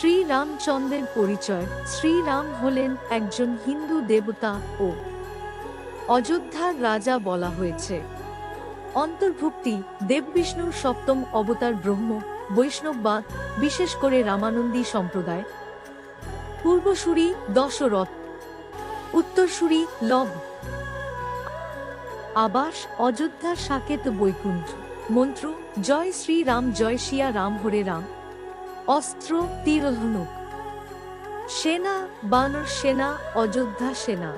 শ্রীরামচন্দ্রের পরিচয়। শ্রীরাম হলেন একজন হিন্দু দেবতা ও অযোধ্যার রাজা বলা হয়েছে। অন্তর্ভুক্তি: দেববিষ্ণুর সপ্তম অবতার ব্রহ্ম, বৈষ্ণববাদ, বিশেষ করে রামানন্দী সম্প্রদায়। পূর্বসূরি দশরথ, উত্তরসূরি লব। আবাস: অযোধ্যা, সাকেত, বৈকুণ্ঠ। মন্ত্র: জয় শ্রীরাম, জয় সিয়া রাম, হরে রাম। অস্ত্র: তীর, ধনুক। সেনা: বানর সেনা, অযোধ্যা সেনা।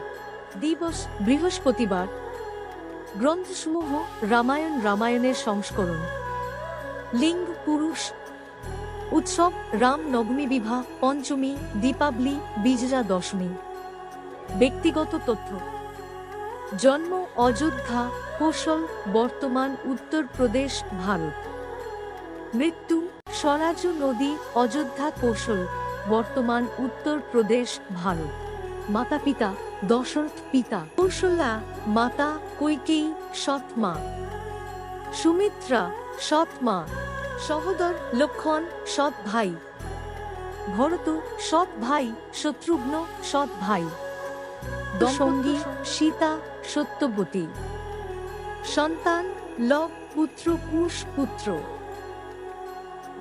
দিবস: বৃহস্পতিবার। গ্রন্থসমূহ: রামায়ণ, রামায়ণের সংস্করণ। লিঙ্গ: পুরুষ। উৎসব: রাম নবমী, বিবাহ, পঞ্চমী, দীপাবলি, বিজয়া দশমী। ব্যক্তিগত তথ্য: জন্ম: অযোধ্যা, কোশল, বর্তমান উত্তরপ্রদেশ, ভারত। মৃত্যু: স্বরাজ নদী, অযোধ্যা, কোশল, বর্তমান উত্তরপ্রদেশ, ভারত। মাতা-পিতা: দশরথ পিতা, কৌশল্যা মাতা, কৈকেয়ী সৎ মা, সুমিত্রা সৎ মা, সহোদর লক্ষ্মণ সৎ ভাই, ভরত সৎ ভাই, শত্রুঘ্ন সৎ ভাই। সঙ্গী: সীতা, সত্যবতী। সন্তান: লব পুত্র, কুশ পুত্র।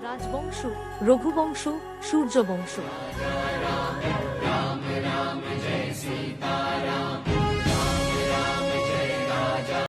রাজবংশ: রঘুবংশ, সূর্যবংশ।